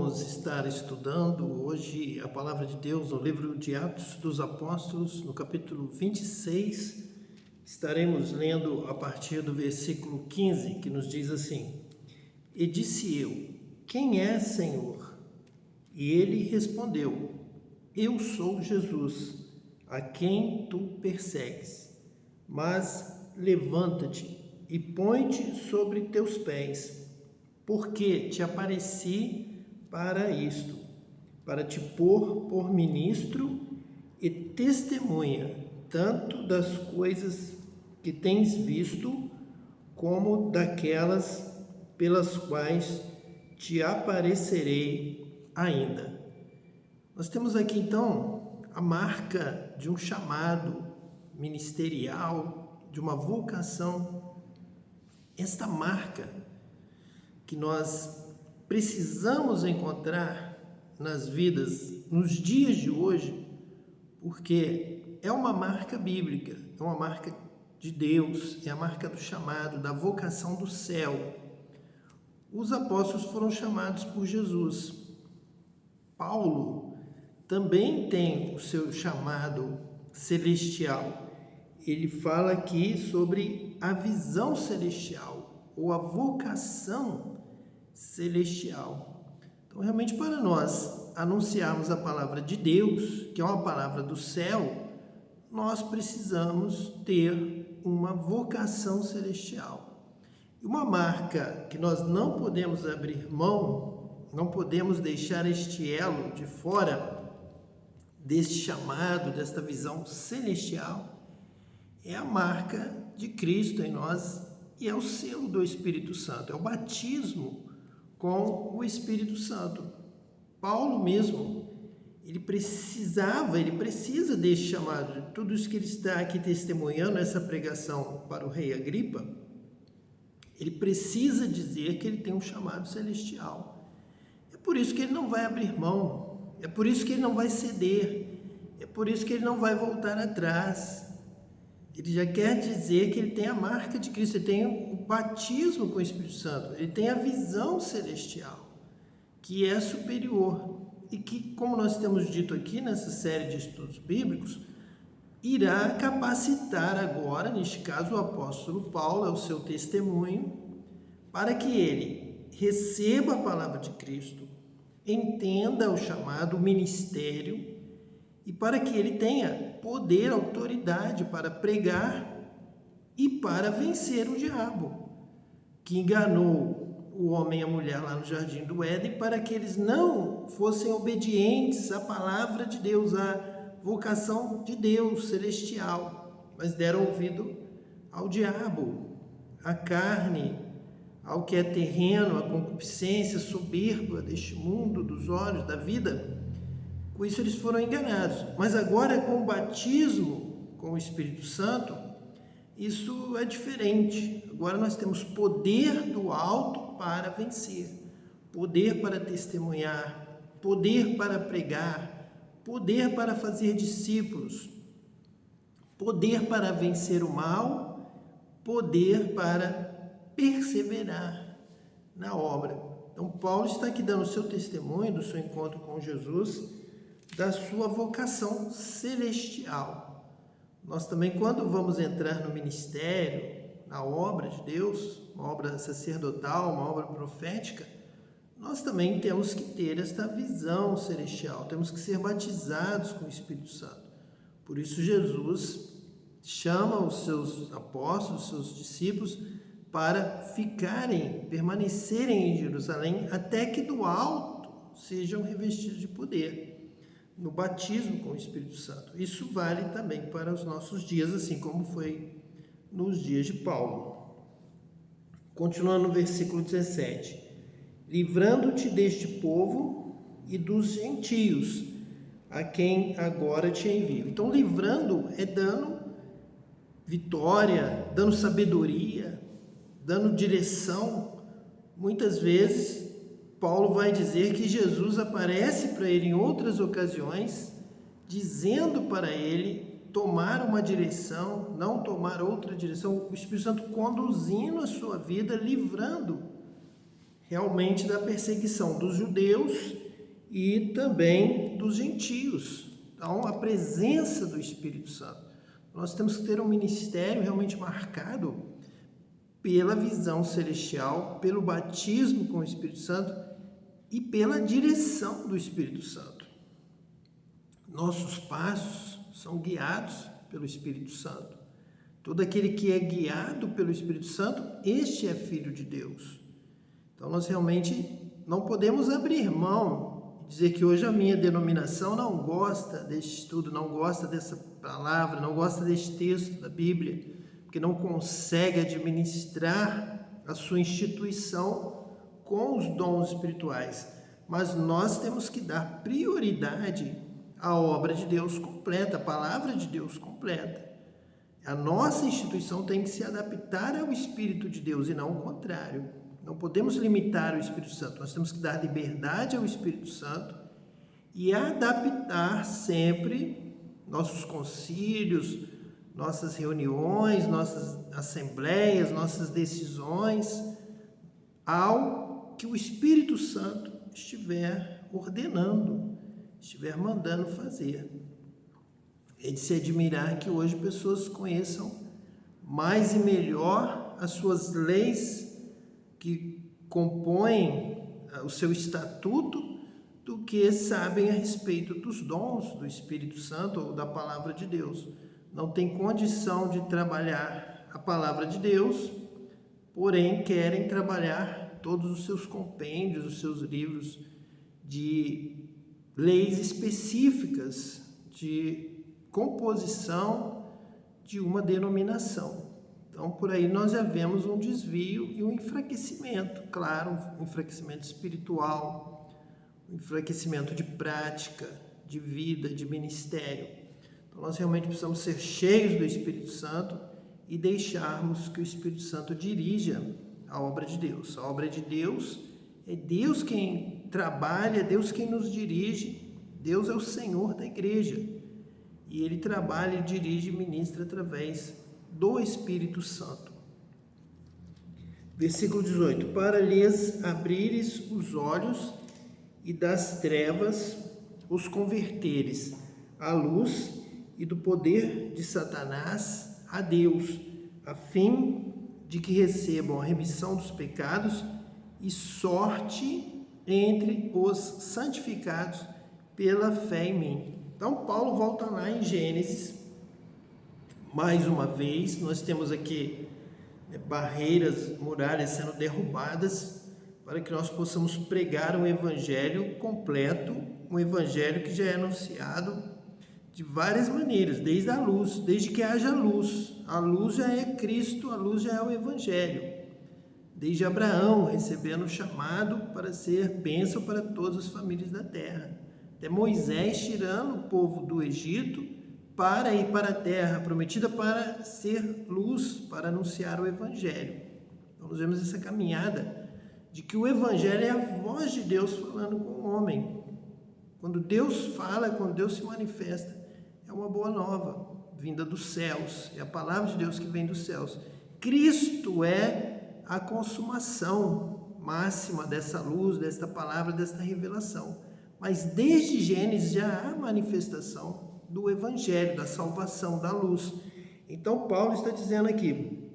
vamos estar estudando hoje a Palavra de Deus no livro de Atos dos Apóstolos, no capítulo 26. Estaremos lendo a partir do versículo 15, que nos diz assim: E disse eu, quem é, Senhor? E ele respondeu, eu sou Jesus, a quem tu persegues. Mas levanta-te e põe-te sobre teus pés, porque te apareci para isto, para te pôr por ministro e testemunha, tanto das coisas que tens visto, como daquelas pelas quais te aparecerei ainda. Nós temos aqui então a marca de um chamado ministerial, de uma vocação. Esta marca que nós precisamos encontrar nas vidas, nos dias de hoje, porque é uma marca bíblica, é uma marca de Deus, é a marca do chamado, da vocação do céu. Os apóstolos foram chamados por Jesus. Paulo também tem o seu chamado celestial. Ele fala aqui sobre a visão celestial, ou a vocação celestial. Então, realmente, para nós anunciarmos a palavra de Deus, que é uma palavra do céu, nós precisamos ter uma vocação celestial. E uma marca que nós não podemos abrir mão, não podemos deixar este elo de fora deste chamado, desta visão celestial, é a marca de Cristo em nós e é o selo do Espírito Santo, é o batismo com o Espírito Santo. Paulo mesmo, ele precisa desse chamado, de tudo isso que ele está aqui testemunhando, essa pregação para o rei Agripa, ele precisa dizer que ele tem um chamado celestial. É por isso que ele não vai abrir mão, é por isso que ele não vai ceder, é por isso que ele não vai voltar atrás. Ele já quer dizer que ele tem a marca de Cristo, ele tem o batismo com o Espírito Santo, ele tem a visão celestial, que é superior e que, como nós temos dito aqui nessa série de estudos bíblicos, irá capacitar agora, neste caso o apóstolo Paulo, é o seu testemunho, para que ele receba a palavra de Cristo, entenda o chamado ministério e para que ele tenha poder, autoridade para pregar e para vencer o diabo, que enganou o homem e a mulher lá no jardim do Éden, para que eles não fossem obedientes à palavra de Deus, à vocação de Deus celestial, mas deram ouvido ao diabo, à carne, ao que é terreno, à concupiscência soberba deste mundo, dos olhos, da vida. Com isso eles foram enganados. Mas agora, com o batismo com o Espírito Santo, isso é diferente. Agora nós temos poder do alto para vencer, poder para testemunhar, poder para pregar, poder para fazer discípulos, poder para vencer o mal, poder para perseverar na obra. Então Paulo está aqui dando o seu testemunho do seu encontro com Jesus, da sua vocação celestial. Nós também, quando vamos entrar no ministério, na obra de Deus, uma obra sacerdotal, uma obra profética, nós também temos que ter esta visão celestial, temos que ser batizados com o Espírito Santo. Por isso Jesus chama os seus apóstolos, os seus discípulos, para permanecerem em Jerusalém, até que do alto sejam revestidos de poder, no batismo com o Espírito Santo. Isso vale também para os nossos dias, assim como foi nos dias de Paulo. Continuando no versículo 17. Livrando-te deste povo e dos gentios, a quem agora te envio. Então, livrando é dando vitória, dando sabedoria, dando direção. Muitas vezes Paulo vai dizer que Jesus aparece para ele em outras ocasiões, dizendo para ele tomar uma direção, não tomar outra direção, o Espírito Santo conduzindo a sua vida, livrando realmente da perseguição dos judeus e também dos gentios. Então, a presença do Espírito Santo. Nós temos que ter um ministério realmente marcado pela visão celestial, pelo batismo com o Espírito Santo e pela direção do Espírito Santo. Nossos passos são guiados pelo Espírito Santo. Todo aquele que é guiado pelo Espírito Santo, este é filho de Deus. Então, nós realmente não podemos abrir mão e dizer que hoje a minha denominação não gosta deste estudo, não gosta dessa palavra, não gosta deste texto da Bíblia, porque não consegue administrar a sua instituição com os dons espirituais. Mas nós temos que dar prioridade à obra de Deus completa, a palavra de Deus completa. A nossa instituição tem que se adaptar ao Espírito de Deus e não o contrário. Não podemos limitar o Espírito Santo, nós temos que dar liberdade ao Espírito Santo e adaptar sempre nossos concílios, nossas reuniões, nossas assembleias, nossas decisões ao que o Espírito Santo estiver ordenando, estiver mandando fazer. É de se admirar que hoje pessoas conheçam mais e melhor as suas leis que compõem o seu estatuto do que sabem a respeito dos dons do Espírito Santo ou da palavra de Deus. Não tem condição de trabalhar a palavra de Deus, porém querem trabalhar todos os seus compêndios, os seus livros de leis específicas de composição de uma denominação. Então, por aí nós já vemos um desvio e um enfraquecimento, claro, um enfraquecimento espiritual, um enfraquecimento de prática, de vida, de ministério. Então, nós realmente precisamos ser cheios do Espírito Santo e deixarmos que o Espírito Santo dirija a obra de Deus. A obra de Deus é Deus quem trabalha, é Deus quem nos dirige. Deus é o Senhor da igreja. E Ele trabalha, Ele dirige e ministra através do Espírito Santo. Versículo 18. Para lhes abrires os olhos e das trevas os converteres à luz e do poder de Satanás a Deus, a fim de que recebam a remissão dos pecados e sorte entre os santificados pela fé em mim. Então, Paulo volta lá em Gênesis, mais uma vez. Nós temos aqui barreiras, muralhas sendo derrubadas para que nós possamos pregar um evangelho completo, um evangelho que já é anunciado de várias maneiras, desde a luz, desde que haja luz. A luz já é Cristo, a luz já é o evangelho. Desde Abraão, recebendo o chamado para ser bênção para todas as famílias da terra. Até Moisés tirando o povo do Egito para ir para a terra prometida para ser luz, para anunciar o evangelho. Então, nós vemos essa caminhada de que o evangelho é a voz de Deus falando com o homem. Quando Deus fala, quando Deus se manifesta, é uma boa nova, vinda dos céus. É a palavra de Deus que vem dos céus. Cristo é a consumação máxima dessa luz, desta palavra, desta revelação. Mas desde Gênesis já há manifestação do evangelho, da salvação, da luz. Então Paulo está dizendo aqui,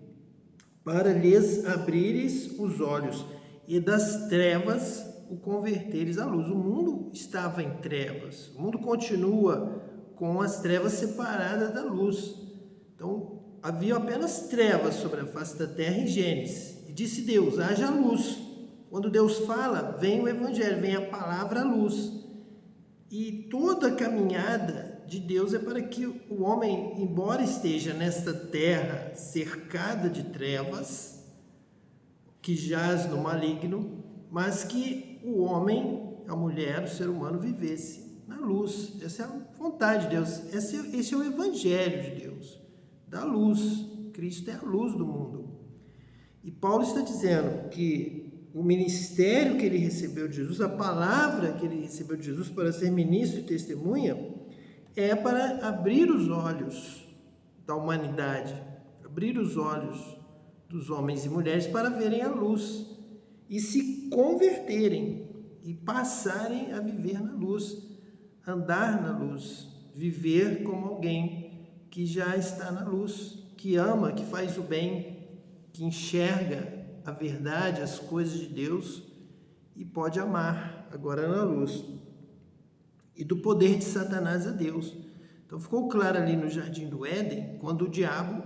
para lhes abrires os olhos e das trevas o converteres à luz. O mundo estava em trevas, o mundo continua com as trevas separadas da luz. Então havia apenas trevas sobre a face da terra em Gênesis. E disse Deus, haja luz. Quando Deus fala, vem o evangelho, vem a palavra à luz. E toda a caminhada de Deus é para que o homem, embora esteja nesta terra cercada de trevas, que jaz no maligno, mas que o homem, a mulher, o ser humano vivesse na luz. Essa é a vontade de Deus, esse é o evangelho de Deus, da luz. Cristo é a luz do mundo. E Paulo está dizendo que o ministério que ele recebeu de Jesus, a palavra que ele recebeu de Jesus para ser ministro e testemunha, é para abrir os olhos da humanidade, abrir os olhos dos homens e mulheres para verem a luz. e se converterem e passarem a viver na luz, andar na luz, viver como alguém que já está na luz, que ama, que faz o bem, que enxerga a verdade, as coisas de Deus e pode amar agora na luz. E do poder de Satanás a Deus. Então ficou claro ali no Jardim do Éden, quando o diabo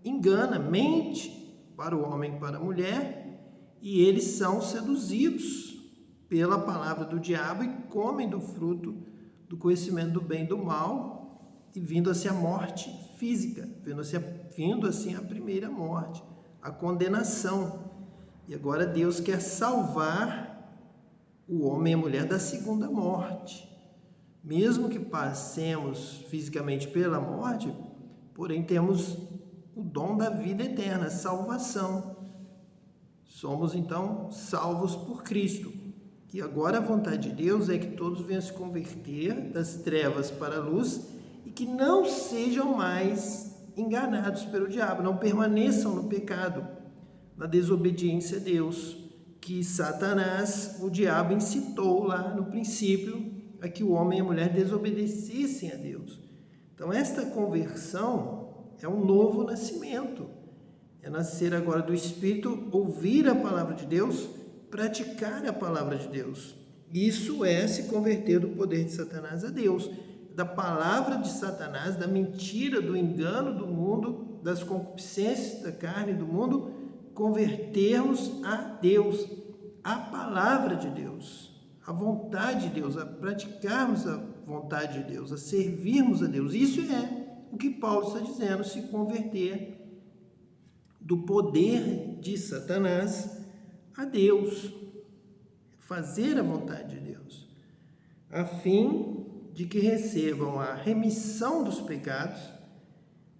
engana, mente para o homem e para a mulher, e eles são seduzidos pela palavra do diabo e comem do fruto do conhecimento do bem e do mal, e vindo assim a morte física, vindo assim a primeira morte, a condenação. E agora Deus quer salvar o homem e a mulher da segunda morte. Mesmo que passemos fisicamente pela morte, porém temos o dom da vida eterna, salvação. Somos então salvos por Cristo. E agora a vontade de Deus é que todos venham se converter das trevas para a luz e que não sejam mais enganados pelo diabo, não permaneçam no pecado, na desobediência a Deus, que Satanás, o diabo, incitou lá no princípio a que o homem e a mulher desobedecessem a Deus. Então esta conversão é um novo nascimento, é nascer agora do Espírito, ouvir a palavra de Deus, praticar a palavra de Deus. Isso é se converter do poder de Satanás a Deus, da palavra de Satanás, da mentira, do engano do mundo, das concupiscências da carne do mundo, convertermos a Deus, a palavra de Deus, a vontade de Deus, a praticarmos a vontade de Deus, a servirmos a Deus. Isso é o que Paulo está dizendo, se converter do poder de Satanás a Deus, fazer a vontade de Deus, a fim de que recebam a remissão dos pecados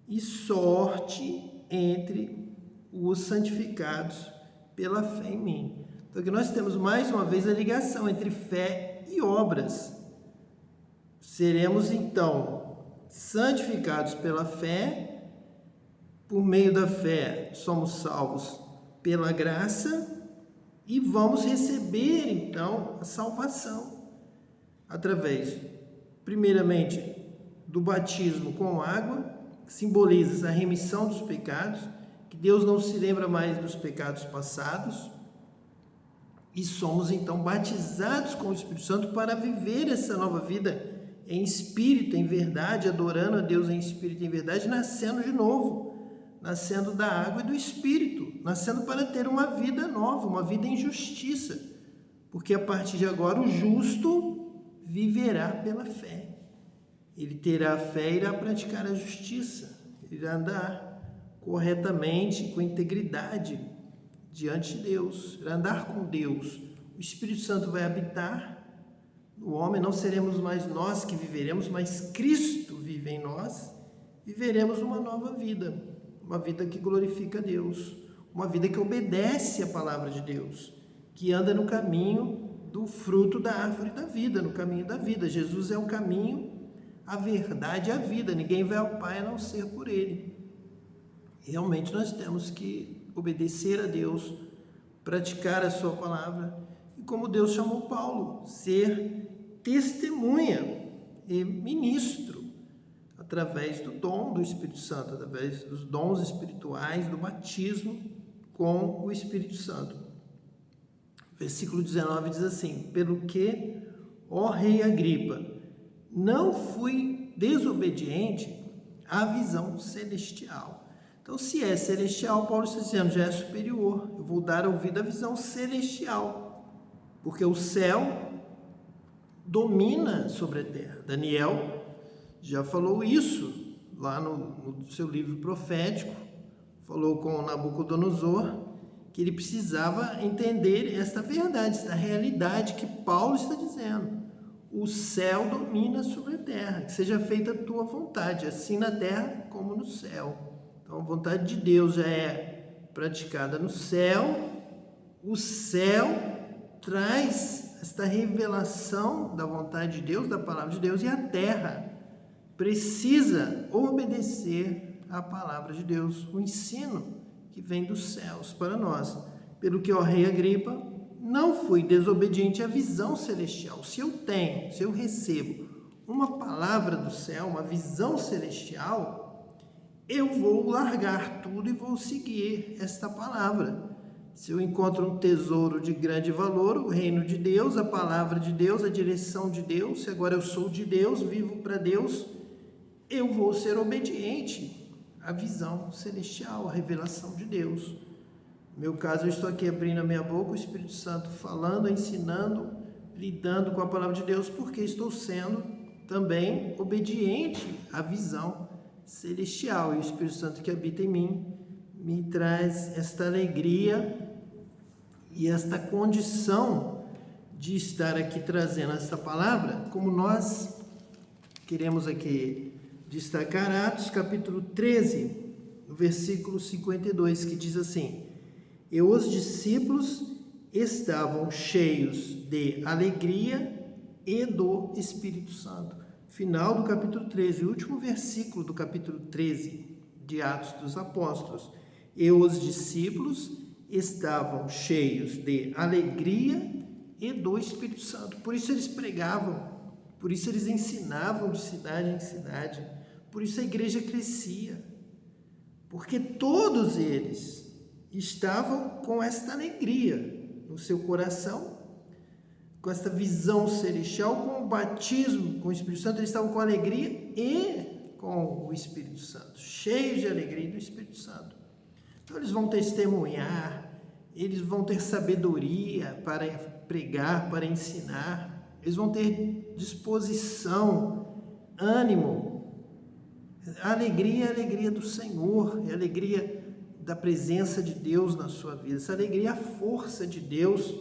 e sorte entre os santificados pela fé em mim. Então aqui nós temos mais uma vez a ligação entre fé e obras. Seremos então santificados pela fé, por meio da fé somos salvos pela graça e vamos receber então a salvação através, primeiramente, do batismo com água, que simboliza a remissão dos pecados, que Deus não se lembra mais dos pecados passados, e somos então batizados com o Espírito Santo para viver essa nova vida em espírito, em verdade, adorando a Deus em espírito e em verdade, nascendo de novo, nascendo da água e do Espírito, nascendo para ter uma vida nova, uma vida em justiça, porque a partir de agora o justo viverá pela fé. Ele terá a fé e irá praticar a justiça, ele irá andar corretamente, com integridade diante de Deus, irá andar com Deus. O Espírito Santo vai habitar no homem, não seremos mais nós que viveremos, mas Cristo vive em nós, viveremos uma nova vida, uma vida que glorifica a Deus, uma vida que obedece à palavra de Deus, que anda no caminho do fruto da árvore da vida, no caminho da vida. Jesus é o caminho, a verdade e a vida, ninguém vai ao Pai a não ser por Ele. Realmente nós temos que obedecer a Deus, praticar a sua palavra, e como Deus chamou Paulo, ser testemunha e ministro, através do dom do Espírito Santo, através dos dons espirituais, do batismo com o Espírito Santo. Versículo 19 diz assim: pelo que, ó rei Agripa, não fui desobediente à visão celestial. Então, se é celestial, Paulo está dizendo, já é superior. Eu vou dar ouvido à visão celestial, porque o céu domina sobre a terra. Daniel já falou isso lá no seu livro profético, falou com Nabucodonosor, que ele precisava entender esta verdade, esta realidade que Paulo está dizendo. O céu domina sobre a terra, que seja feita a tua vontade, assim na terra como no céu. Então a vontade de Deus já é praticada no céu, o céu traz esta revelação da vontade de Deus, da palavra de Deus, e a terra precisa obedecer à palavra de Deus, o ensino que vem dos céus para nós. Pelo que, ó rei Agripa, não fui desobediente à visão celestial. Se eu recebo uma palavra do céu, uma visão celestial, eu vou largar tudo e vou seguir esta palavra. Se eu encontro um tesouro de grande valor, o reino de Deus, a palavra de Deus, a direção de Deus, se agora eu sou de Deus, vivo para Deus, eu vou ser obediente à visão celestial, à revelação de Deus. No meu caso, eu estou aqui abrindo a minha boca, o Espírito Santo falando, ensinando, lidando com a palavra de Deus, porque estou sendo também obediente à visão celestial. E o Espírito Santo que habita em mim me traz esta alegria e esta condição de estar aqui trazendo esta palavra, como nós queremos aqui destacar Atos capítulo 13, versículo 52, que diz assim: e os discípulos estavam cheios de alegria e do Espírito Santo. Final do capítulo 13, o último versículo do capítulo 13 de Atos dos Apóstolos. E os discípulos estavam cheios de alegria e do Espírito Santo. Por isso eles pregavam, por isso eles ensinavam de cidade em cidade, por isso a igreja crescia, porque todos eles estavam com esta alegria no seu coração, com esta visão celestial, com o batismo com o Espírito Santo. Eles estavam com alegria e com o Espírito Santo, cheios de alegria do Espírito Santo. Então eles vão testemunhar, eles vão ter sabedoria para pregar, para ensinar, eles vão ter disposição, ânimo. A alegria é a alegria do Senhor, é a alegria da presença de Deus na sua vida. Essa alegria é a força de Deus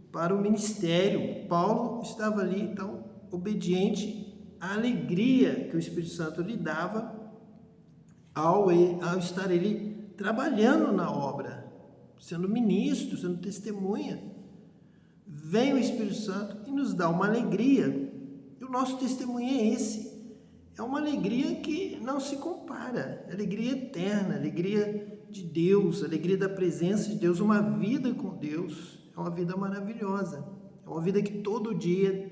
para o ministério. Paulo estava ali, então, obediente à alegria que o Espírito Santo lhe dava ao estar ele trabalhando na obra, sendo ministro, sendo testemunha. Vem o Espírito Santo e nos dá uma alegria. E o nosso testemunho é esse. É uma alegria que não se compara, alegria eterna, alegria de Deus, alegria da presença de Deus, uma vida com Deus, é uma vida maravilhosa, é uma vida que todo dia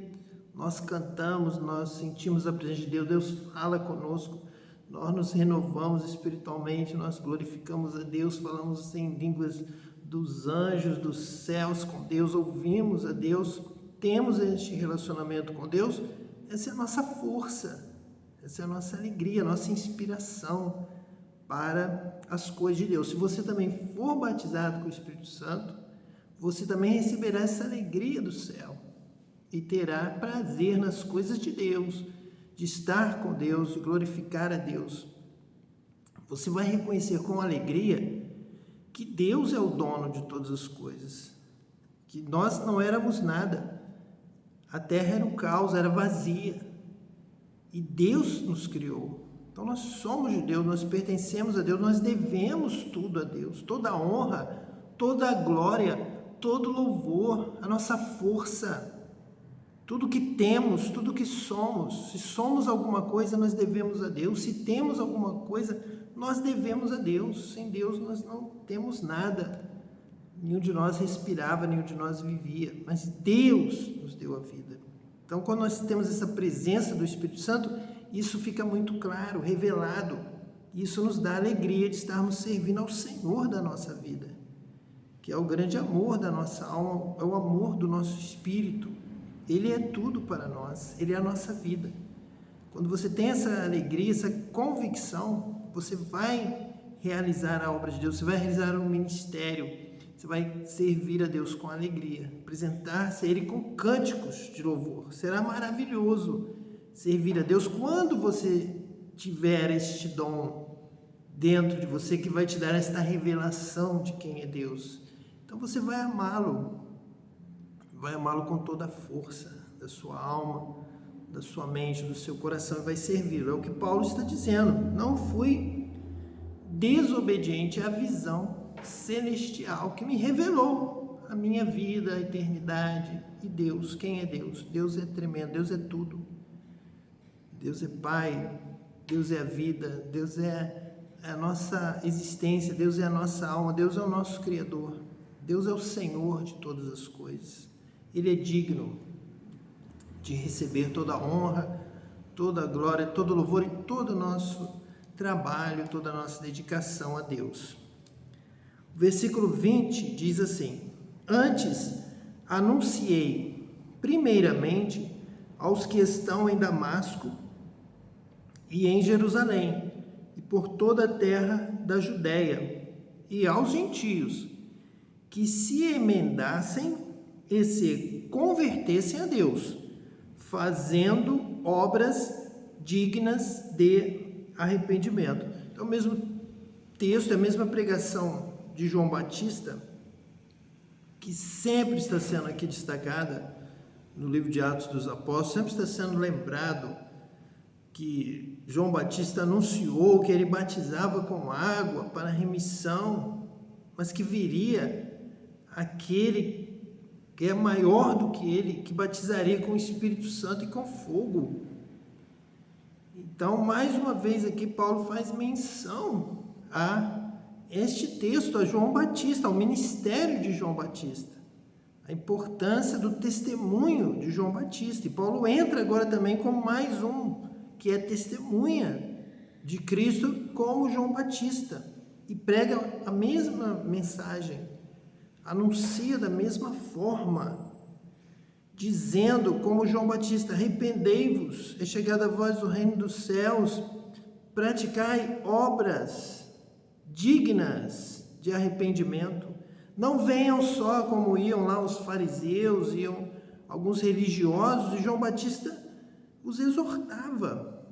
nós cantamos, nós sentimos a presença de Deus, Deus fala conosco, nós nos renovamos espiritualmente, nós glorificamos a Deus, falamos em línguas dos anjos, dos céus com Deus, ouvimos a Deus, temos este relacionamento com Deus. Essa é a nossa força, essa é a nossa alegria, a nossa inspiração para as coisas de Deus. Se você também for batizado com o Espírito Santo, você também receberá essa alegria do céu e terá prazer nas coisas de Deus, de estar com Deus, de glorificar a Deus. Você vai reconhecer com alegria que Deus é o dono de todas as coisas, que nós não éramos nada, a terra era um caos, era vazia, e Deus nos criou. Então nós somos de Deus, nós pertencemos a Deus, nós devemos tudo a Deus, toda a honra, toda a glória, todo louvor, a nossa força, tudo que temos, tudo que somos. Se somos alguma coisa, nós devemos a Deus. Se temos alguma coisa, nós devemos a Deus. Sem Deus nós não temos nada. Nenhum de nós respirava, nenhum de nós vivia, mas Deus nos deu a vida. Então, quando nós temos essa presença do Espírito Santo, isso fica muito claro, revelado. Isso nos dá a alegria de estarmos servindo ao Senhor da nossa vida, que é o grande amor da nossa alma, é o amor do nosso espírito. Ele é tudo para nós, Ele é a nossa vida. Quando você tem essa alegria, essa convicção, você vai realizar a obra de Deus, você vai realizar um ministério, você vai servir a Deus com alegria, apresentar-se a Ele com cânticos de louvor. Será maravilhoso servir a Deus quando você tiver este dom dentro de você, que vai te dar esta revelação de quem é Deus. Então você vai amá-lo com toda a força da sua alma, da sua mente, do seu coração, e vai servi-lo. É o que Paulo está dizendo. Não fui desobediente à visão celestial que me revelou a minha vida, a eternidade e Deus. Quem é Deus? Deus é tremendo, Deus é tudo. Deus é Pai, Deus é a vida, Deus é a nossa existência, Deus é a nossa alma, Deus é o nosso Criador. Deus é o Senhor de todas as coisas. Ele é digno de receber toda a honra, toda a glória, todo o louvor e todo o nosso trabalho, toda a nossa dedicação a Deus. O versículo 20 diz assim: antes anunciei primeiramente aos que estão em Damasco e em Jerusalém, e por toda a terra da Judéia, e aos gentios, que se emendassem e se convertessem a Deus, fazendo obras dignas de arrependimento. Então, o mesmo texto, a mesma pregação de João Batista, que sempre está sendo aqui destacada no livro de Atos dos Apóstolos, sempre está sendo lembrado que João Batista anunciou que ele batizava com água para remissão, mas que viria aquele que é maior do que ele, que batizaria com o Espírito Santo e com fogo. Então, mais uma vez aqui, Paulo faz menção a este texto, a João Batista, ao ministério de João Batista, a importância do testemunho de João Batista. E Paulo entra agora também com mais um, que é testemunha de Cristo como João Batista, e prega a mesma mensagem, anuncia da mesma forma, dizendo como João Batista: arrependei-vos, é chegada a vós o reino dos céus, praticai obras dignas de arrependimento. Não venham só como iam lá os fariseus, iam alguns religiosos, e João Batista os exortava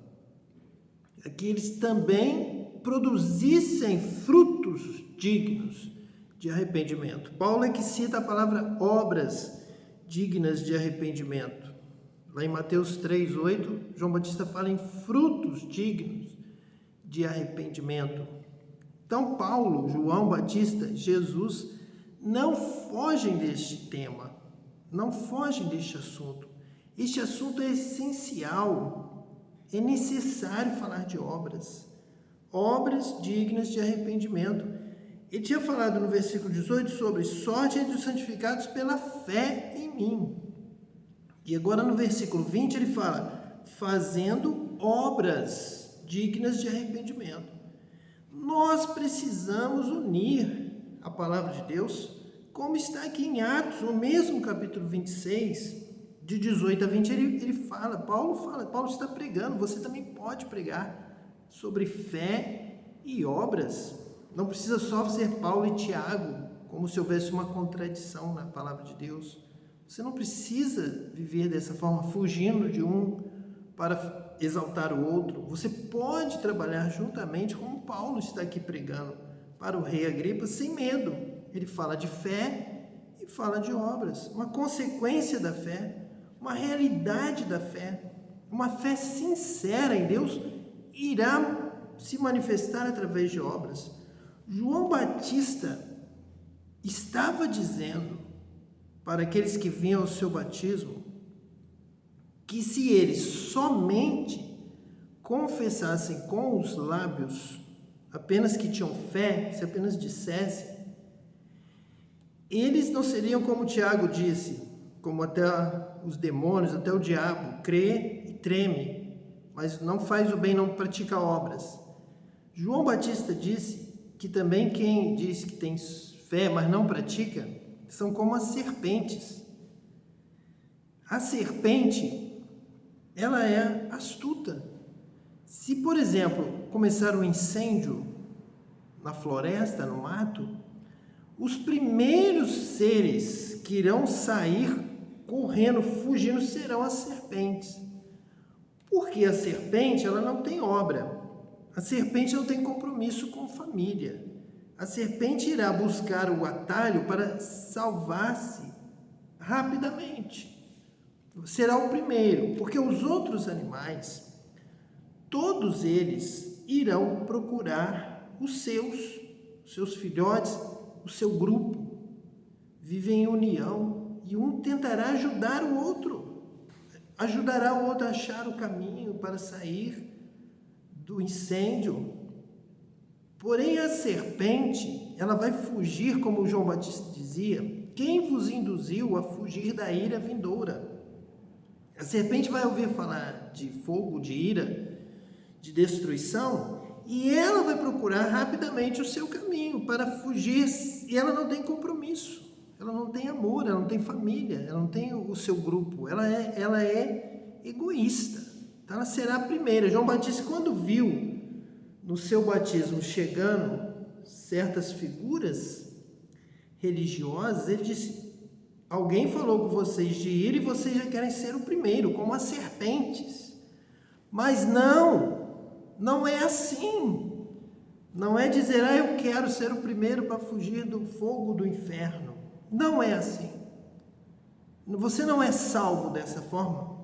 a que eles também produzissem frutos dignos de arrependimento. Paulo é que cita a palavra obras dignas de arrependimento. Lá em Mateus 3:8, João Batista fala em frutos dignos de arrependimento. Então, Paulo, João Batista, Jesus não fogem deste tema, não fogem deste assunto. Este assunto é essencial, é necessário falar de obras dignas de arrependimento. Ele tinha falado no versículo 18 sobre sorte entre os santificados pela fé em mim. E agora no versículo 20 ele fala, fazendo obras dignas de arrependimento. Nós precisamos unir a palavra de Deus, como está aqui em Atos, no mesmo capítulo 26, de 18 a 20, ele fala, Paulo está pregando, você também pode pregar sobre fé e obras. Não precisa só ser Paulo e Tiago, como se houvesse uma contradição na palavra de Deus. Você não precisa viver dessa forma, fugindo de um para exaltar o outro. Você pode trabalhar juntamente, como Paulo está aqui pregando para o rei Agripa, sem medo. Ele fala de fé e fala de obras, uma consequência da fé, uma realidade da fé, uma fé sincera em Deus irá se manifestar através de obras. João Batista estava dizendo para aqueles que vinham ao seu batismo que se eles somente confessassem com os lábios, apenas que tinham fé, se apenas dissessem, eles não seriam como Tiago disse, como até os demônios, até o diabo, crê e treme, mas não faz o bem, não pratica obras. João Batista disse que também quem diz que tem fé, mas não pratica, são como as serpentes. A serpente, ela é astuta. Se, por exemplo, começar um incêndio na floresta, no mato, os primeiros seres que irão sair correndo, fugindo, serão as serpentes. Porque a serpente, ela não tem obra. A serpente não tem compromisso com família. A serpente irá buscar o atalho para salvar-se rapidamente. Será o primeiro, porque os outros animais, todos eles irão procurar os seus filhotes, o seu grupo. Vivem em união e um tentará ajudar o outro. Ajudará o outro a achar o caminho para sair do incêndio. Porém a serpente, ela vai fugir, como João Batista dizia, quem vos induziu a fugir da ira vindoura? A serpente vai ouvir falar de fogo, de ira, de destruição, e ela vai procurar rapidamente o seu caminho para fugir, e ela não tem compromisso, ela não tem amor, ela não tem família, ela não tem o seu grupo, ela é egoísta, então ela será a primeira. João Batista, quando viu no seu batismo chegando certas figuras religiosas, ele disse: alguém falou com vocês de ira e vocês já querem ser o primeiro, como as serpentes. Mas não é assim. Não é dizer, eu quero ser o primeiro para fugir do fogo do inferno. Não é assim. Você não é salvo dessa forma.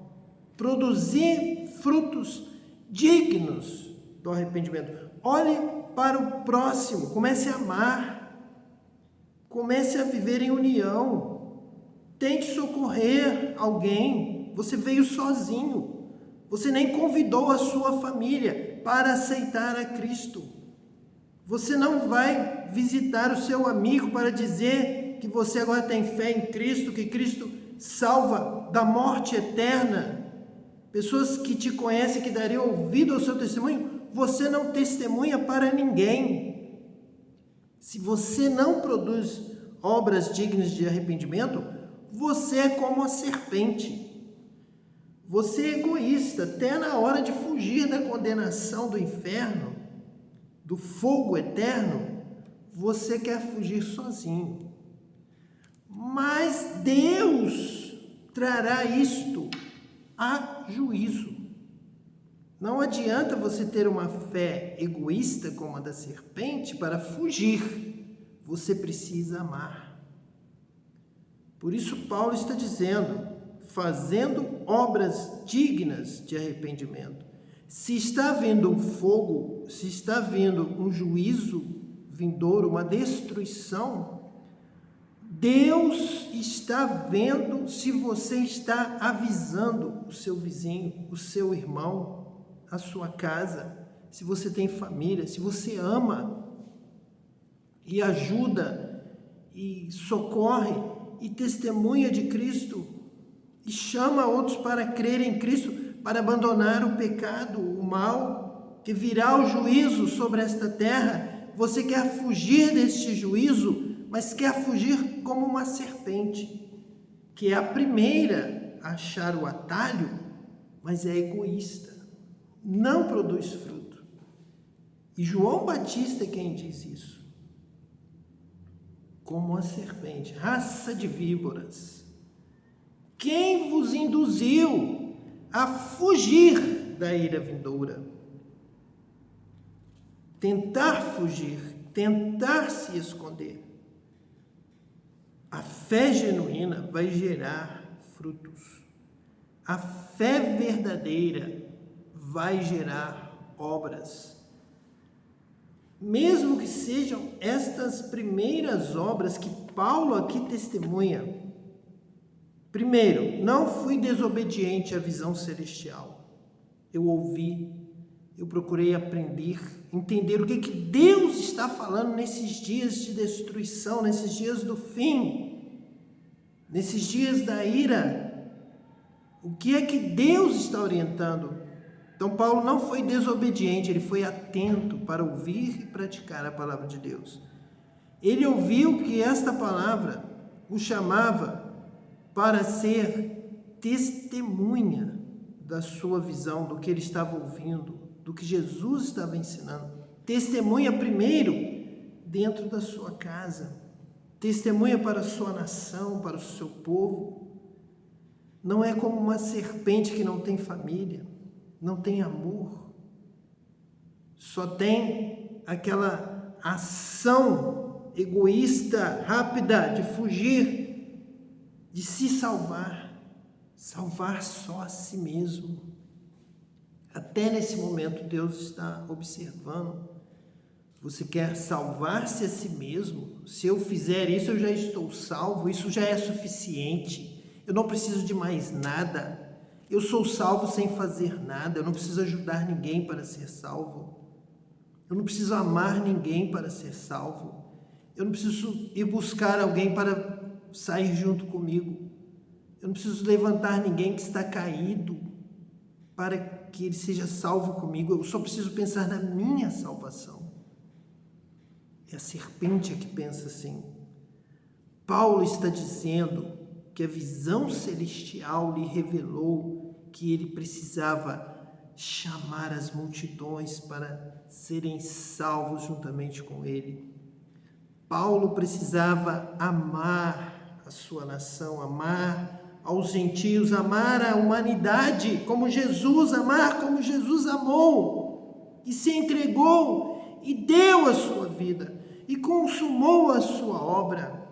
Produzir frutos dignos do arrependimento. Olhe para o próximo, comece a amar, comece a viver em união, tente socorrer alguém. Você veio sozinho, você nem convidou a sua família para aceitar a Cristo. Você não vai visitar o seu amigo para dizer que você agora tem fé em Cristo, que Cristo salva da morte eterna. Pessoas que te conhecem, que dariam ouvido ao seu testemunho, você não testemunha para ninguém. Se você não produz obras dignas de arrependimento, você é como a serpente. Você é egoísta, até na hora de fugir da condenação do inferno, do fogo eterno, você quer fugir sozinho. Mas Deus trará isto a juízo. Não adianta você ter uma fé egoísta como a da serpente para fugir. Você precisa amar. Por isso Paulo está dizendo, fazendo obras dignas de arrependimento. Se está vindo um fogo, se está vindo um juízo vindouro, uma destruição, Deus está vendo se você está avisando o seu vizinho, o seu irmão, a sua casa, se você tem família, se você ama e ajuda e socorre e testemunha de Cristo e chama outros para crer em Cristo, para abandonar o pecado, o mal, que virá o juízo sobre esta terra. Você quer fugir deste juízo, mas quer fugir como uma serpente, que é a primeira a achar o atalho, mas é egoísta, não produz fruto. E João Batista é quem diz isso. Como a serpente, raça de víboras, quem vos induziu a fugir da ira vindoura? Tentar fugir, tentar se esconder. A fé genuína vai gerar frutos. A fé verdadeira vai gerar obras. Mesmo que sejam estas primeiras obras que Paulo aqui testemunha. Primeiro, não fui desobediente à visão celestial. Eu ouvi, eu procurei aprender, entender o que Deus está falando nesses dias de destruição, nesses dias do fim, nesses dias da ira. O que é que Deus está orientando? Então Paulo não foi desobediente, ele foi atento para ouvir e praticar a palavra de Deus. Ele ouviu que esta palavra o chamava para ser testemunha da sua visão, do que ele estava ouvindo, do que Jesus estava ensinando. Testemunha primeiro dentro da sua casa, testemunha para a sua nação, para o seu povo. Não é como uma serpente que não tem família, não tem amor, só tem aquela ação egoísta, rápida de fugir, de se salvar só a si mesmo. Até nesse momento Deus está observando. Você quer salvar-se a si mesmo? Se eu fizer isso, eu já estou salvo, isso já é suficiente. Eu não preciso de mais nada. Eu sou salvo sem fazer nada. Eu não preciso ajudar ninguém para ser salvo. Eu não preciso amar ninguém para ser salvo. Eu não preciso ir buscar alguém para sair junto comigo. Eu não preciso levantar ninguém que está caído para que ele seja salvo comigo. Eu só preciso pensar na minha salvação. É a serpente que pensa assim. Paulo está dizendo que a visão celestial lhe revelou que ele precisava chamar as multidões para serem salvos juntamente com ele. Paulo precisava amar a sua nação, amar aos gentios, amar a humanidade como Jesus, amar como Jesus amou e se entregou e deu a sua vida e consumou a sua obra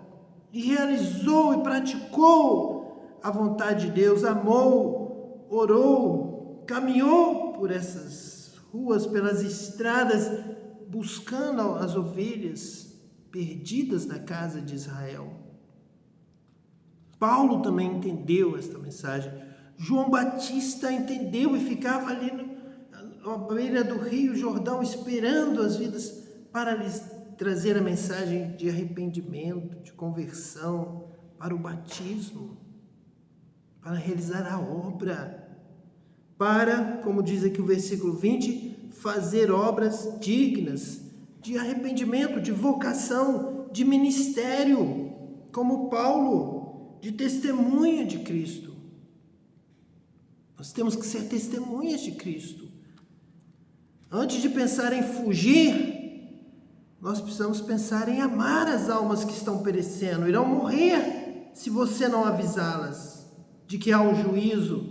e realizou e praticou a vontade de Deus, amou, orou, caminhou por essas ruas, pelas estradas, buscando as ovelhas perdidas da casa de Israel. Paulo também entendeu esta mensagem. João Batista entendeu e ficava ali à beira do Rio Jordão esperando as vidas para lhes trazer a mensagem de arrependimento, de conversão, para o batismo, para realizar a obra, para, como diz aqui o versículo 20, fazer obras dignas de arrependimento, de vocação, de ministério, como Paulo, de testemunha de Cristo. Nós temos que ser testemunhas de Cristo. Antes de pensar em fugir, nós precisamos pensar em amar as almas que estão perecendo, irão morrer se você não avisá-las de que há um juízo,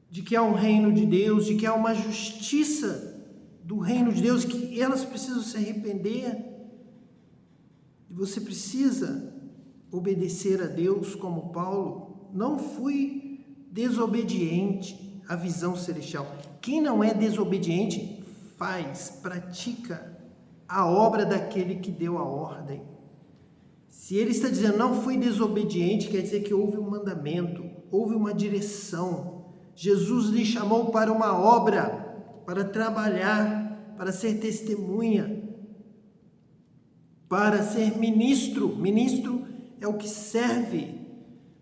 de que há um reino de Deus, de que há uma justiça do reino de Deus, que elas precisam se arrepender. E você precisa obedecer a Deus como Paulo. Não fui desobediente à visão celestial. Quem não é desobediente pratica a obra daquele que deu a ordem. Se ele está dizendo não fui desobediente, quer dizer que houve um mandamento, houve uma direção. Jesus lhe chamou para uma obra, para trabalhar, para ser testemunha, para ser ministro. Ministro é o que serve.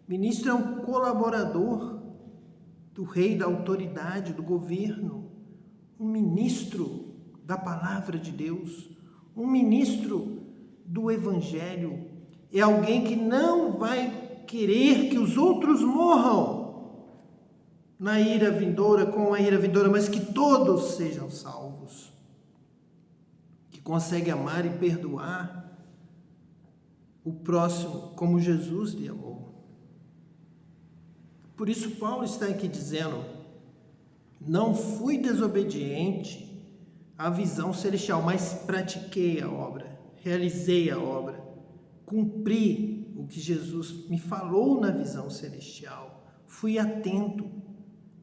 Ministro é um colaborador do rei, da autoridade, do governo. Um ministro da palavra de Deus. Um ministro do evangelho. É alguém que não vai querer que os outros morram na ira vindoura, com a ira vindoura, mas que todos sejam salvos, que consegue amar e perdoar o próximo como Jesus lhe amou. Por isso Paulo está aqui dizendo, não fui desobediente à visão celestial, mas pratiquei a obra, realizei a obra, cumpri o que Jesus me falou na visão celestial, fui atento.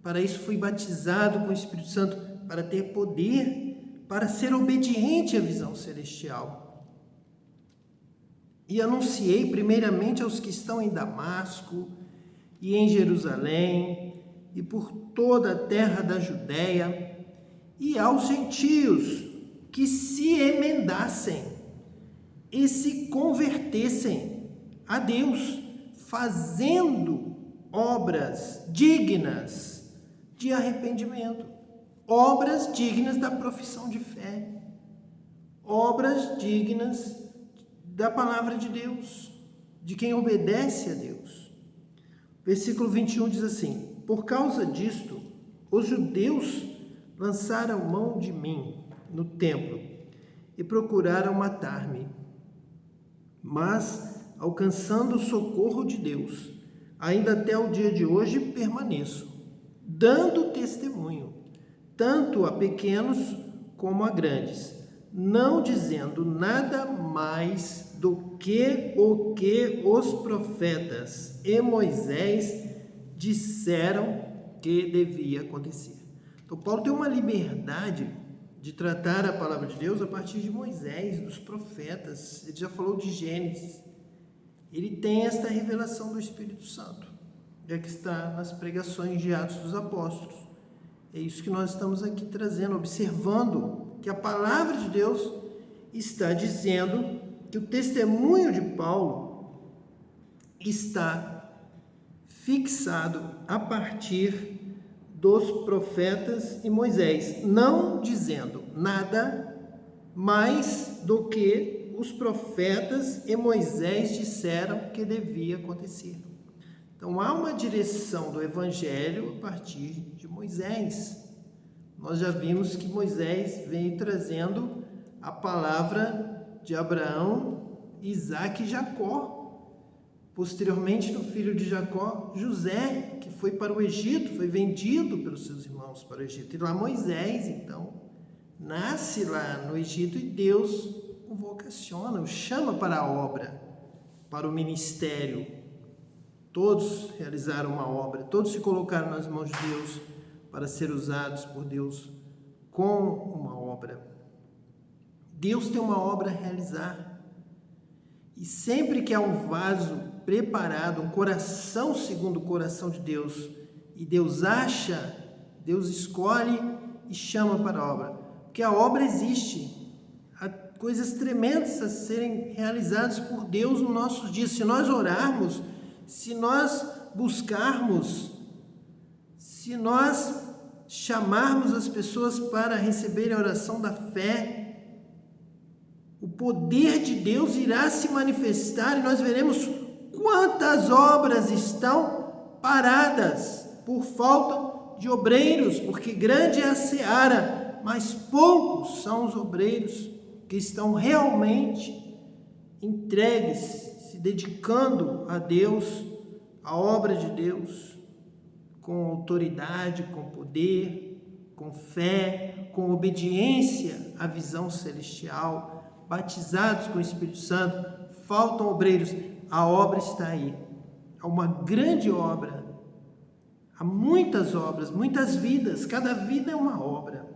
Para isso fui batizado com o Espírito Santo, para ter poder, para ser obediente à visão celestial. E anunciei primeiramente aos que estão em Damasco e em Jerusalém e por toda a terra da Judéia e aos gentios que se emendassem e se convertessem a Deus, fazendo obras dignas de arrependimento, obras dignas da profissão de fé, obras dignas da palavra de Deus, de quem obedece a Deus. Versículo 21 diz assim, por causa disto, os judeus lançaram mão de mim no templo e procuraram matar-me, mas, alcançando o socorro de Deus, ainda até o dia de hoje permaneço, dando testemunho, tanto a pequenos como a grandes, não dizendo nada mais do que o que os profetas e Moisés disseram que devia acontecer. Então, Paulo tem uma liberdade de tratar a palavra de Deus a partir de Moisés, dos profetas. Ele já falou de Gênesis. Ele tem esta revelação do Espírito Santo, já que está nas pregações de Atos dos Apóstolos. É isso que nós estamos aqui trazendo, observando que a palavra de Deus está dizendo que o testemunho de Paulo está fixado a partir dos profetas e Moisés, não dizendo nada mais do que os profetas e Moisés disseram que devia acontecer. Então, há uma direção do Evangelho a partir de Moisés. Nós já vimos que Moisés veio trazendo a palavra de Abraão, Isaque e Jacó. Posteriormente, no filho de Jacó, José, que foi para o Egito, foi vendido pelos seus irmãos para o Egito. E lá Moisés, então, nasce lá no Egito e Deus o vocaciona, o chama para a obra, para o ministério. Todos realizaram uma obra, todos se colocaram nas mãos de Deus para ser usados por Deus com uma obra. Deus tem uma obra a realizar. E sempre que há um vaso preparado, um coração segundo o coração de Deus, e Deus acha, Deus escolhe e chama para a obra. Porque a obra existe. Há coisas tremendas a serem realizadas por Deus nos nossos dias. Se nós orarmos, se nós buscarmos, se nós chamarmos as pessoas para receberem a oração da fé, o poder de Deus irá se manifestar e nós veremos quantas obras estão paradas por falta de obreiros, porque grande é a seara, mas poucos são os obreiros que estão realmente entregues, se dedicando a Deus, à obra de Deus, com autoridade, com poder, com fé, com obediência à visão celestial, batizados com o Espírito Santo. Faltam obreiros, a obra está aí. Há uma grande obra, há muitas obras, muitas vidas, cada vida é uma obra.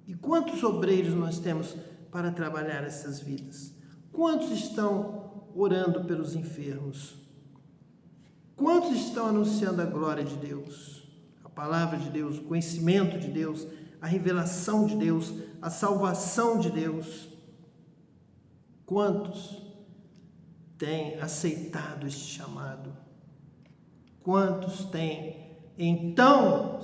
E quantos obreiros nós temos para trabalhar essas vidas? Quantos estão orando pelos enfermos? Quantos estão anunciando a glória de Deus, a palavra de Deus, o conhecimento de Deus, a revelação de Deus, a salvação de Deus? Quantos têm aceitado este chamado? Quantos têm, então,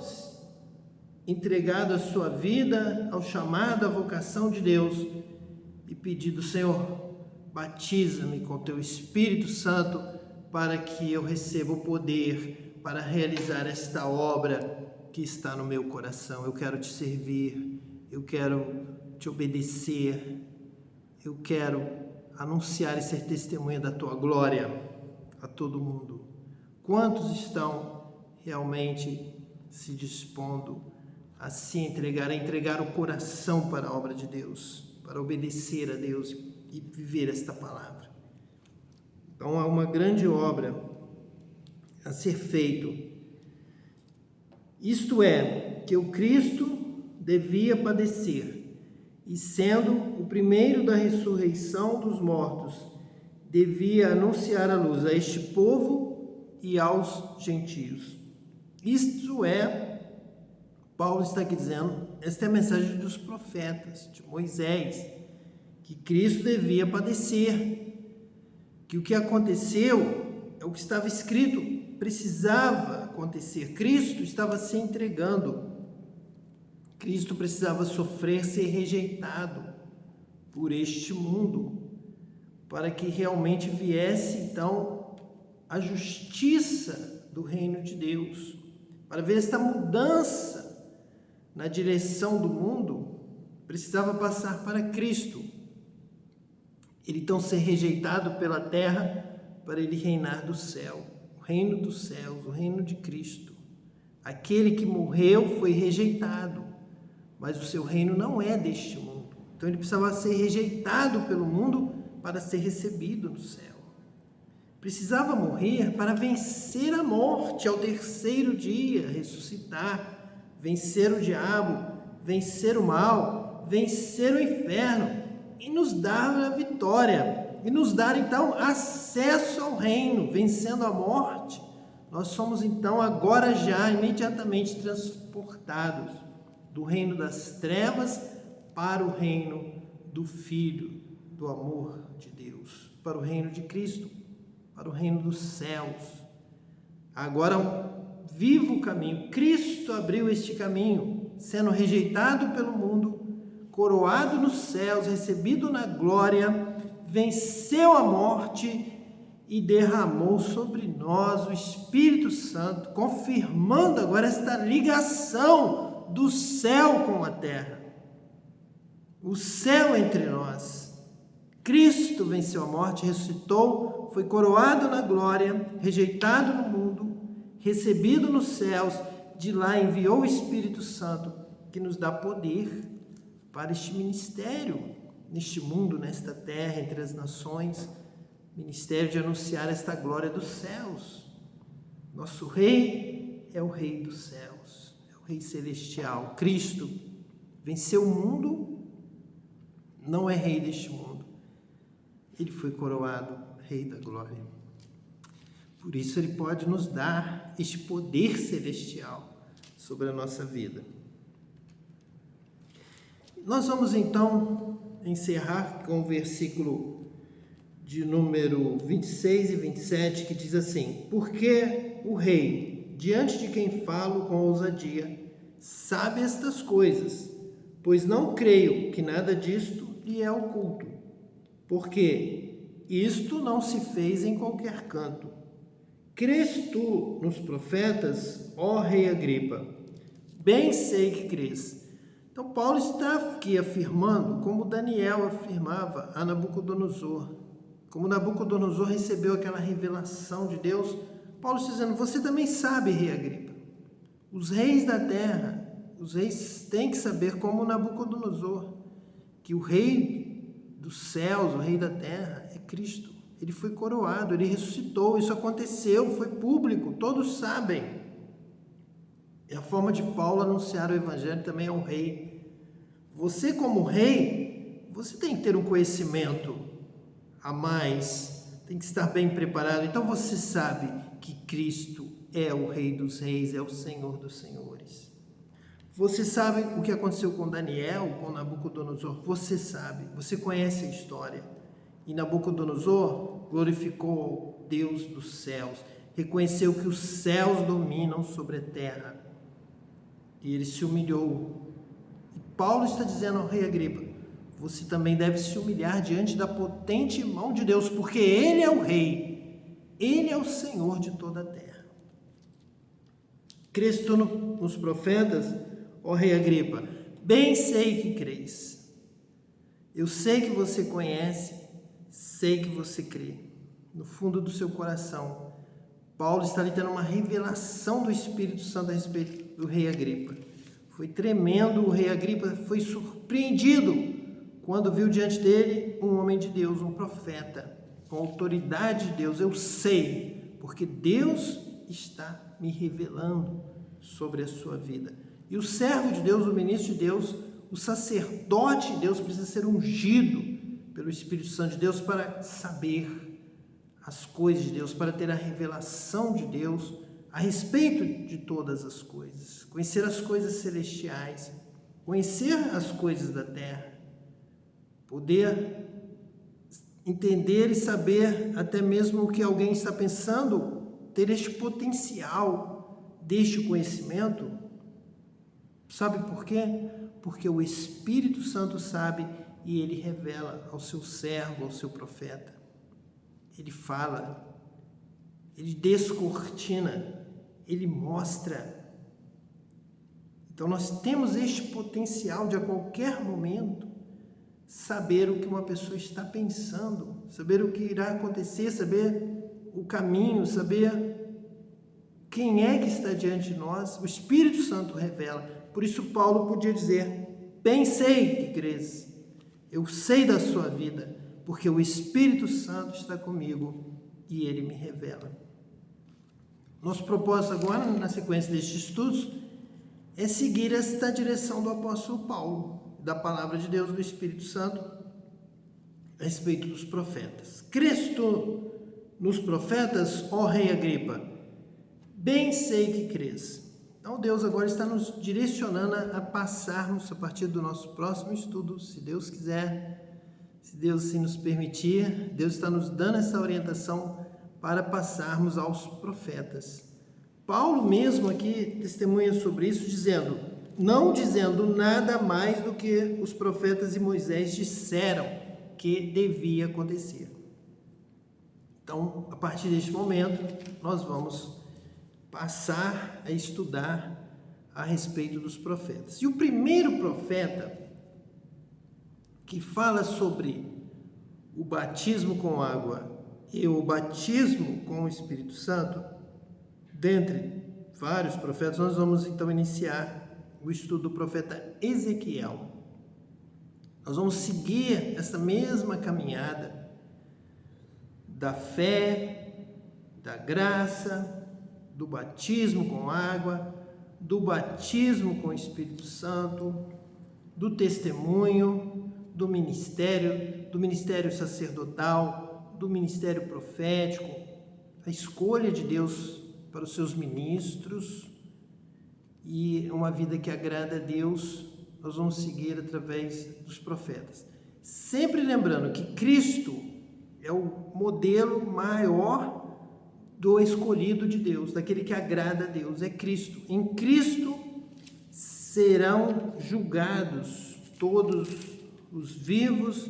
entregado a sua vida ao chamado, à vocação de Deus e pedido: Senhor, batiza-me com teu Espírito Santo para que eu receba o poder para realizar esta obra que está no meu coração. Eu quero te servir, eu quero te obedecer, eu quero anunciar e ser testemunha da tua glória a todo mundo. Quantos estão realmente se dispondo a se entregar, a entregar o coração para a obra de Deus, para obedecer a Deus e viver esta palavra? Então há uma grande obra a ser feito. Isto é, que o Cristo devia padecer, e sendo o primeiro da ressurreição dos mortos, devia anunciar a luz a este povo e aos gentios. Isto é, Paulo está aqui dizendo, esta é a mensagem dos profetas, de Moisés, que Cristo devia padecer, que o que aconteceu é o que estava escrito, precisava acontecer. Cristo estava se entregando. Cristo precisava sofrer, ser rejeitado por este mundo, para que realmente viesse, então, a justiça do reino de Deus. Para ver esta mudança na direção do mundo, precisava passar para Cristo. Ele, então, ser rejeitado pela terra, para ele reinar do céu, o reino dos céus, o reino de Cristo. Aquele que morreu foi rejeitado, mas o seu reino não é deste mundo. Então ele precisava ser rejeitado pelo mundo para ser recebido no céu. Precisava morrer para vencer a morte ao terceiro dia, ressuscitar, vencer o diabo, vencer o mal, vencer o inferno e nos dar a vitória, e nos dar então acesso ao reino, vencendo a morte. Nós somos então agora já imediatamente transportados do reino das trevas para o reino do Filho, do amor de Deus, para o reino de Cristo, para o reino dos céus. Agora um vivo caminho. Cristo abriu este caminho, sendo rejeitado pelo mundo, coroado nos céus, recebido na glória, venceu a morte e derramou sobre nós o Espírito Santo, confirmando agora esta ligação do céu com a terra. O céu entre nós. Cristo venceu a morte, ressuscitou, foi coroado na glória, rejeitado no mundo, recebido nos céus, de lá enviou o Espírito Santo, que nos dá poder para este ministério, neste mundo, nesta terra, entre as nações, ministério de anunciar esta glória dos céus. Nosso Rei é o Rei dos céus, é o Rei celestial. Cristo venceu o mundo, não é Rei deste mundo. Ele foi coroado Rei da glória. Por isso ele pode nos dar este poder celestial sobre a nossa vida. Nós vamos então encerrar com o versículo de número 26 e 27, que diz assim: porque o rei, diante de quem falo com ousadia, sabe estas coisas, pois não creio que nada disto lhe é oculto, porque isto não se fez em qualquer canto. Crês tu nos profetas, ó rei Agripa? Bem sei que crês. Então Paulo está aqui afirmando, como Daniel afirmava a Nabucodonosor, como Nabucodonosor recebeu aquela revelação de Deus. Paulo está dizendo: você também sabe, rei Agripa. Os reis da terra, os reis têm que saber, como Nabucodonosor, que o rei dos céus, o rei da terra, é Cristo. Ele foi coroado, ele ressuscitou, isso aconteceu, foi público, todos sabem. É a forma de Paulo anunciar o evangelho também ao rei. Você, como rei, você tem que ter um conhecimento a mais, tem que estar bem preparado. Então você sabe que Cristo é o Rei dos reis, é o Senhor dos senhores. Você sabe o que aconteceu com Daniel, com Nabucodonosor, você sabe, você conhece a história. E Nabucodonosor glorificou Deus dos céus, reconheceu que os céus dominam sobre a terra, e ele se humilhou. E Paulo está dizendo ao rei Agripa: você também deve se humilhar diante da potente mão de Deus, porque Ele é o Rei, Ele é o Senhor de toda a terra. Crês tu nos profetas, ó rei Agripa? Bem sei que crês. Eu sei que você conhece, sei que você crê. No fundo do seu coração, Paulo está lhe dando uma revelação do Espírito Santo a respeito do rei Agripa. Foi tremendo, o rei Agripa foi surpreendido quando viu diante dele um homem de Deus, um profeta, com autoridade de Deus. Eu sei, porque Deus está me revelando sobre a sua vida. E o servo de Deus, o ministro de Deus, o sacerdote de Deus precisa ser ungido pelo Espírito Santo de Deus para saber as coisas de Deus, para ter a revelação de Deus a respeito de todas as coisas, conhecer as coisas celestiais, conhecer as coisas da terra, poder entender e saber até mesmo o que alguém está pensando, ter este potencial deste conhecimento. Sabe por quê? Porque o Espírito Santo sabe e ele revela ao seu servo, ao seu profeta. Ele fala, ele descortina, ele mostra. Então nós temos este potencial de a qualquer momento saber o que uma pessoa está pensando, saber o que irá acontecer, saber o caminho, saber quem é que está diante de nós. O Espírito Santo revela. Por isso Paulo podia dizer: bem sei que crês, eu sei da sua vida, porque o Espírito Santo está comigo e ele me revela. Nosso propósito agora, na sequência destes estudos, é seguir esta direção do apóstolo Paulo, da palavra de Deus, do Espírito Santo, a respeito dos profetas. Crês tu nos profetas, ó rei Agripa? Bem sei que crês. Então Deus agora está nos direcionando a passarmos a partir do nosso próximo estudo, se Deus quiser, se Deus assim nos permitir. Deus está nos dando essa orientação para passarmos aos profetas. Paulo mesmo aqui testemunha sobre isso, não dizendo nada mais do que os profetas e Moisés disseram que devia acontecer. Então, a partir deste momento, nós vamos passar a estudar a respeito dos profetas. E o primeiro profeta que fala sobre o batismo com água e o batismo com o Espírito Santo, dentre vários profetas, nós vamos então iniciar o estudo do profeta Ezequiel. Nós vamos seguir essa mesma caminhada da fé, da graça, do batismo com água, do batismo com o Espírito Santo, do testemunho, do ministério sacerdotal, do ministério profético, a escolha de Deus para os seus ministros e uma vida que agrada a Deus. Nós vamos seguir através dos profetas. Sempre lembrando que Cristo é o modelo maior do escolhido de Deus, daquele que agrada a Deus, é Cristo. Em Cristo serão julgados todos os vivos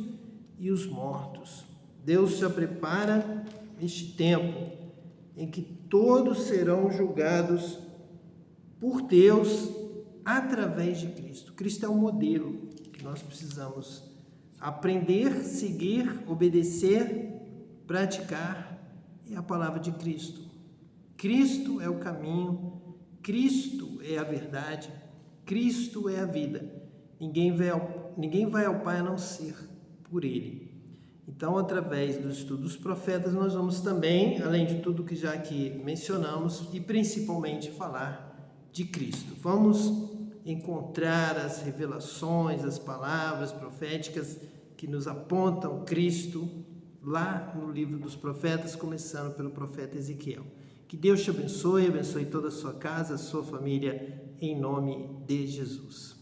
e os mortos. Deus já prepara este tempo em que todos serão julgados por Deus através de Cristo. Cristo é o modelo que nós precisamos aprender, seguir, obedecer, praticar. É a palavra de Cristo. Cristo é o caminho, Cristo é a verdade, Cristo é a vida. Ninguém vai ao Pai a não ser por Ele. Então, através do estudo dos profetas, nós vamos também, além de tudo que já aqui mencionamos, e principalmente falar de Cristo. Vamos encontrar as revelações, as palavras proféticas que nos apontam Cristo lá no livro dos profetas, começando pelo profeta Ezequiel. Que Deus te abençoe toda a sua casa, a sua família, em nome de Jesus.